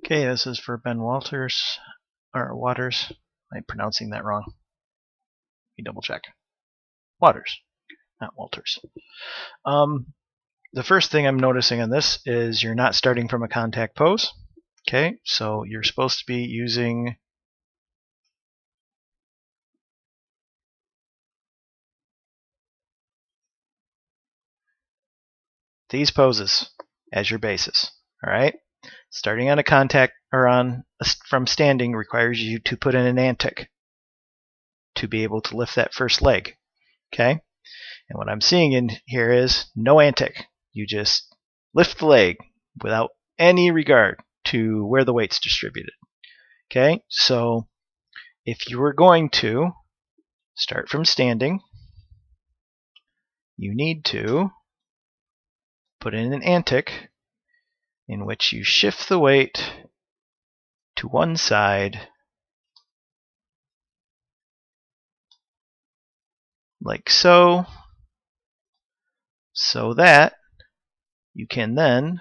Okay, this is for Ben Walters, or Waters. Am I pronouncing that wrong? Let me double check. Waters, not Walters. The first thing I'm noticing on this is you're not starting from a contact pose. Okay, so you're supposed to be using these poses as your basis. All right, starting on a contact or from standing requires you to put in an antic to be able to lift that first leg. Okay, and what I'm seeing in here is no antic. You just lift the leg without any regard to where the weight's distributed. Okay, so if you were going to start from standing, you need to put in an antic in which you shift the weight to one side like so, so that you can then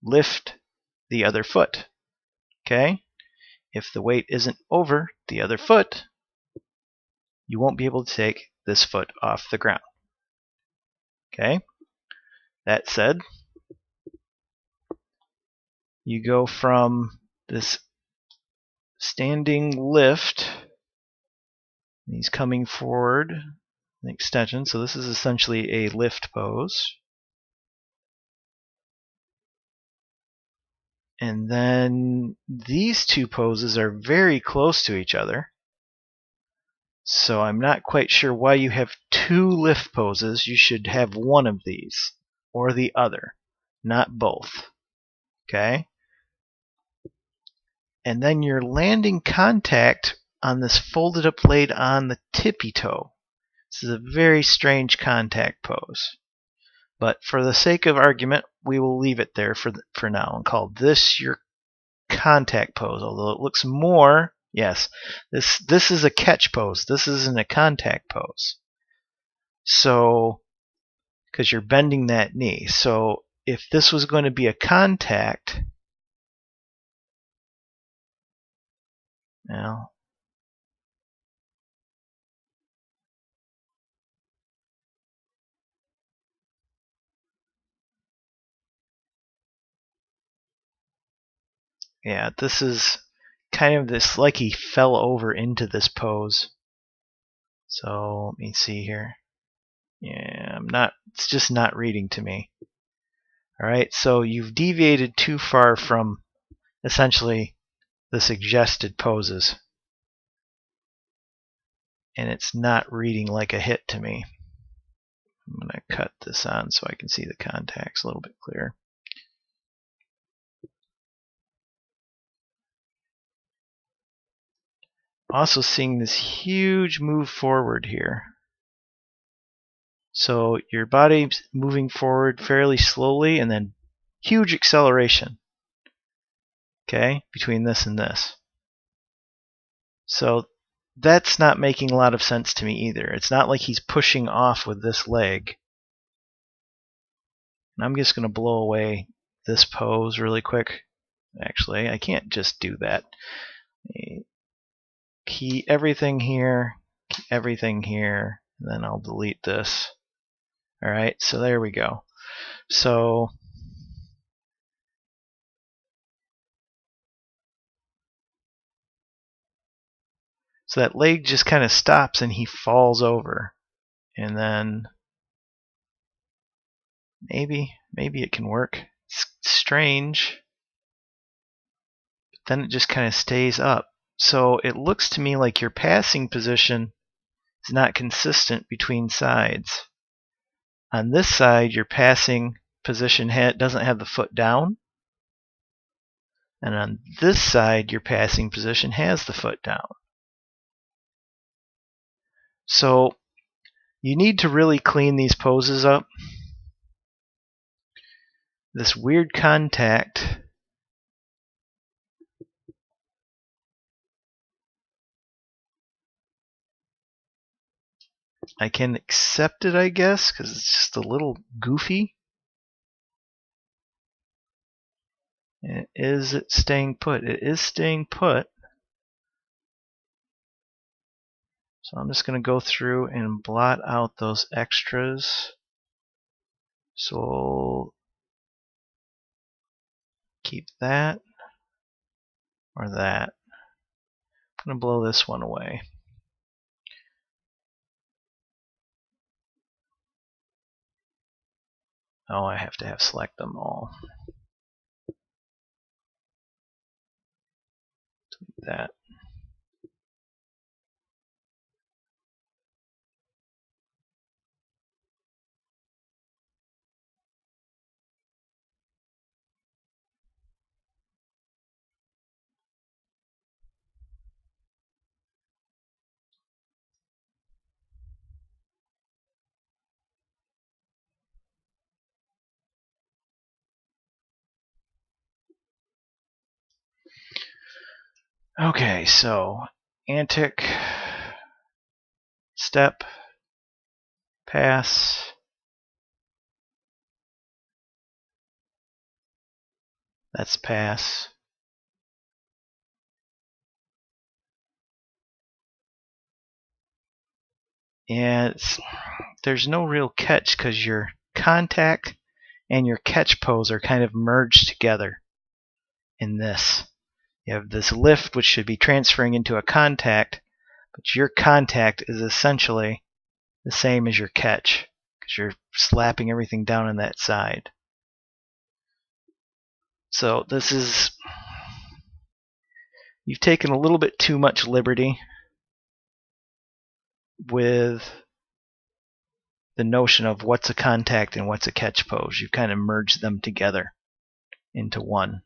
lift the other foot. Okay? If the weight isn't over the other foot, you won't be able to take this foot off the ground. Okay? That said, you go from this standing lift, he's coming forward, an extension, so this is essentially a lift pose. And then these two poses are very close to each other. So I'm not quite sure why you have two lift poses. You should have one of these or the other, not both. Okay? And then your landing contact on this folded up blade on the tippy toe. This is a very strange contact pose. But for the sake of argument, we will leave it there for now and call this your contact pose, although it looks more, yes, this is a catch pose. This isn't a contact pose. So, because you're bending that knee. So if this was going to be a contact, now, yeah, this is kind of this, like he fell over into this pose. So let me see here. Yeah, it's just not reading to me. All right, so you've deviated too far from essentially the suggested poses. And it's not reading like a hit to me. I'm going to cut this on so I can see the contacts a little bit clearer. Also seeing this huge move forward here. So your body's moving forward fairly slowly and then huge acceleration. Okay, between this and this. So that's not making a lot of sense to me either. It's not like he's pushing off with this leg. And I'm just going to blow away this pose really quick. Actually, I can't just do that. Key everything here, and then I'll delete this. Alright, so there we go. So that leg just kind of stops and he falls over. And then maybe it can work. It's strange. But then it just kind of stays up. So it looks to me like your passing position is not consistent between sides. On this side, your passing position doesn't have the foot down. And on this side, your passing position has the foot down. So you need to really clean these poses up. This weird contact I can accept it, I guess, because it's just a little goofy. Is it staying put? It is staying put. So I'm just going to go through and blot out those extras. So we'll keep that or that. I'm going to blow this one away. Oh, I have to select them all. Delete that. Okay, so antic, step, pass, that's pass. And there's no real catch because your contact and your catch pose are kind of merged together in this. You have this lift which should be transferring into a contact, but your contact is essentially the same as your catch because you're slapping everything down on that side. So this is, you've taken a little bit too much liberty with the notion of what's a contact and what's a catch pose. You've kind of merged them together into one.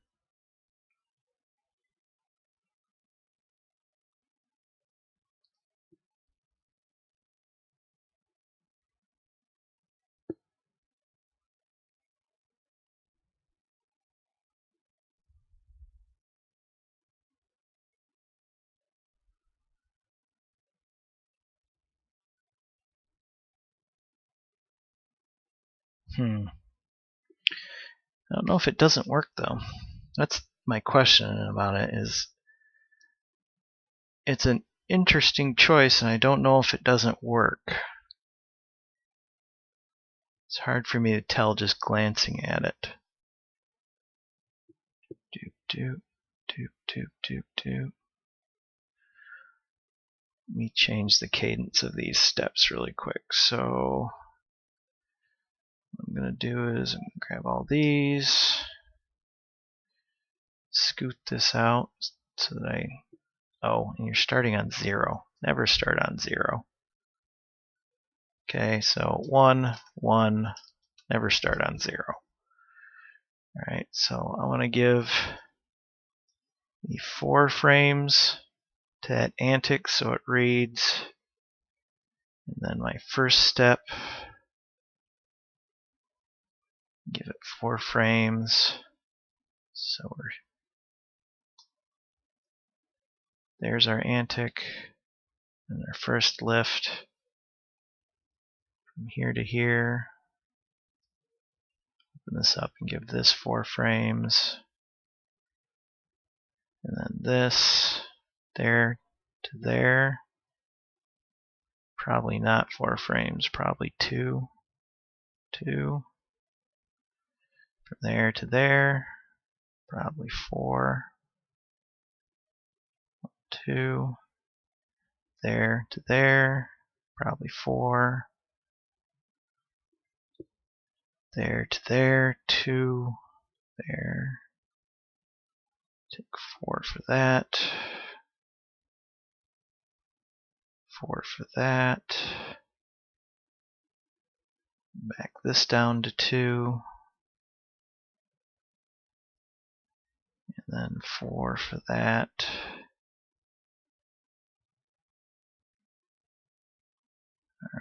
I don't know if it doesn't work though. That's my question about it. Is it's an interesting choice and I don't know if it doesn't work. It's hard for me to tell just glancing at it. Doop, doop, doop, doop, doop. Let me change the cadence of these steps really quick. So what I'm going to do is I'm going to grab all these, scoot this out so that oh, and you're starting on 0. Never start on 0. Okay, so 1, 1, never start on 0. Alright, so I want to give the 4 frames to that antic so it reads, and then my first step, give it 4 frames, so there's our antic, and our first lift from here to here. Open this up and give this 4 frames, and then this, there to there, probably not 4 frames, probably 2, 2, from there to there, probably 4, 2, there to there, probably 4, there to there, 2, there, take 4 for that, 4 for that, back this down to 2, and then 4 for that,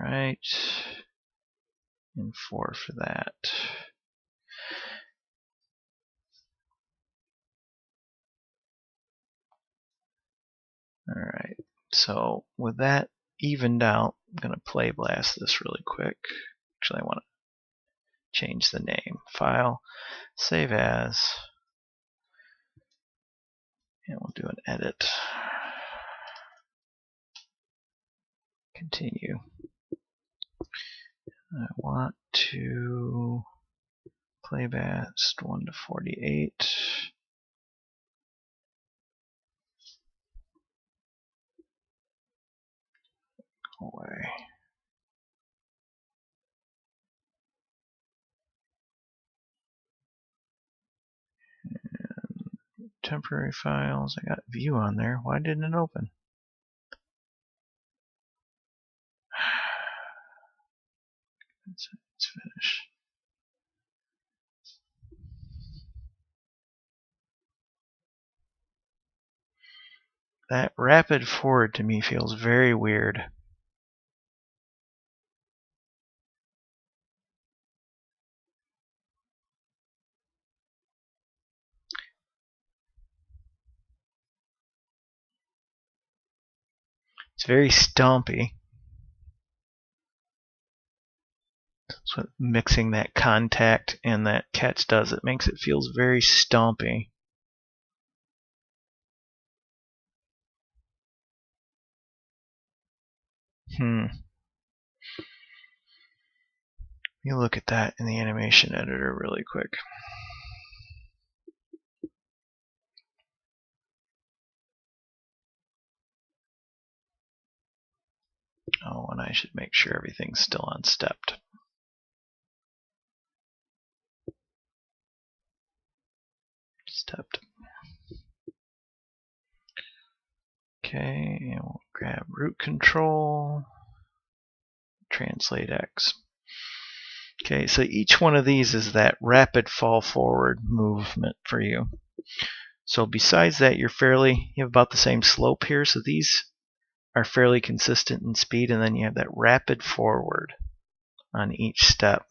alright, and 4 for that. Alright, so with that evened out, I'm going to play blast this really quick. Actually, I want to change the name. File, save as, And we'll do an edit. Continue. I want to play best 1 to 48. Go away. And temporary files. I got view on there. Why didn't it open? Let's finish. That rapid forward to me feels very weird. It's very stompy. That's what mixing that contact and that catch does. It makes it feels very stompy. You look at that in the animation editor really quick. Oh, and I should make sure everything's still unstepped. Stepped. Okay, and we'll grab root control, translate X. Okay, so each one of these is that rapid fall forward movement for you. So besides that, you have about the same slope here, so these are fairly consistent in speed, and then you have that rapid forward on each step.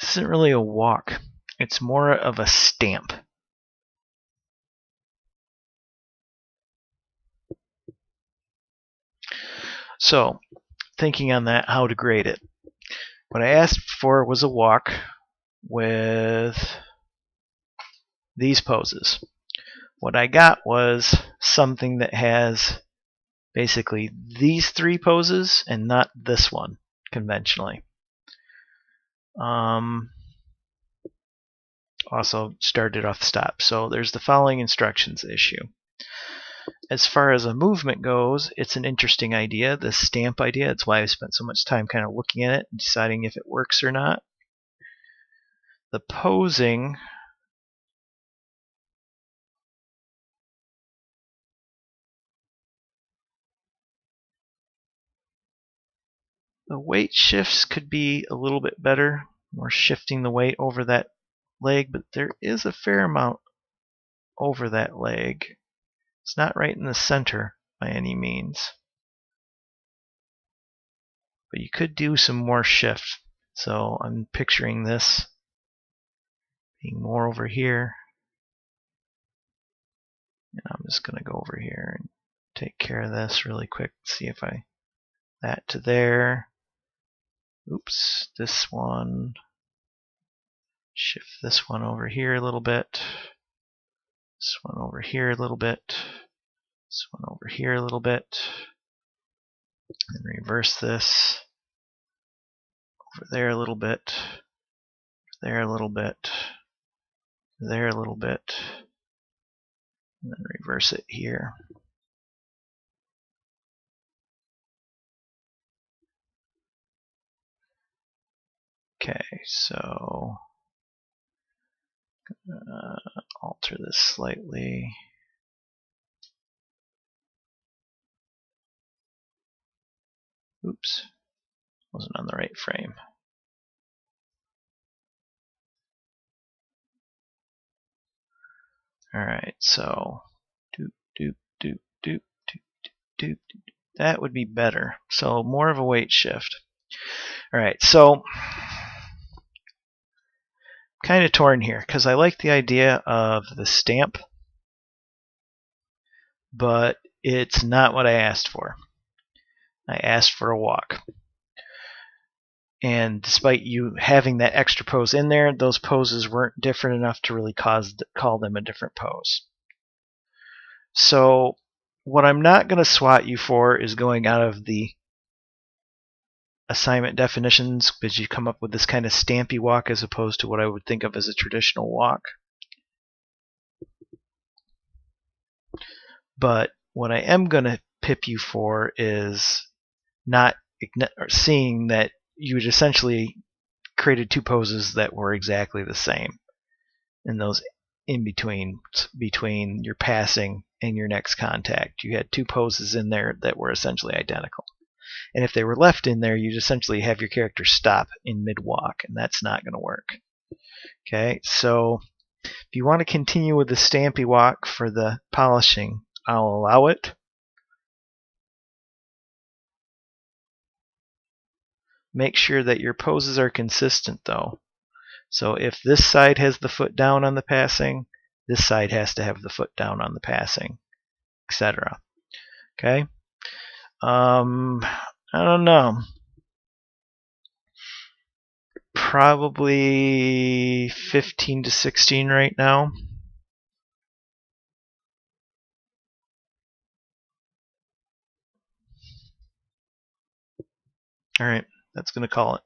This isn't really a walk, it's more of a stamp. So, thinking on that, how to grade it. What I asked for was a walk with these poses. What I got was something that has basically these 3 poses and not this one conventionally. Also started off the stop. So there's the following instructions issue. As far as a movement goes, it's an interesting idea, the stamp idea. That's why I spent so much time kind of looking at it and deciding if it works or not. The posing, the weight shifts could be a little bit better. We're shifting the weight over that leg, but there is a fair amount over that leg. It's not right in the center by any means. But you could do some more shift. So I'm picturing this being more over here. And I'm just going to go over here and take care of this really quick. See if that to there. Oops, this one. Shift this one over here a little bit. This one over here a little bit. This one over here a little bit. And reverse this. Over there a little bit. There a little bit. There a little bit. And then reverse it here. Okay, so alter this slightly. Oops, wasn't on the right frame. Alright, so that would be better. So more of a weight shift. Alright, so kind of torn here because I like the idea of the stamp, but it's not what I asked for. I asked for a walk. And despite you having that extra pose in there, those poses weren't different enough to really call them a different pose. So what I'm not going to swat you for is going out of the assignment definitions, because you come up with this kind of stampy walk as opposed to what I would think of as a traditional walk. But what I am going to pip you for is not seeing that you had essentially created two poses that were exactly the same in those in between your passing and your next contact. You had two poses in there that were essentially identical. And if they were left in there, you'd essentially have your character stop in mid-walk, and that's not going to work. Okay, so if you want to continue with the stampy walk for the polishing, I'll allow it. Make sure that your poses are consistent though. So if this side has the foot down on the passing, this side has to have the foot down on the passing, etc. Okay? I don't know. Probably 15 to 16 right now. All right, that's going to call it.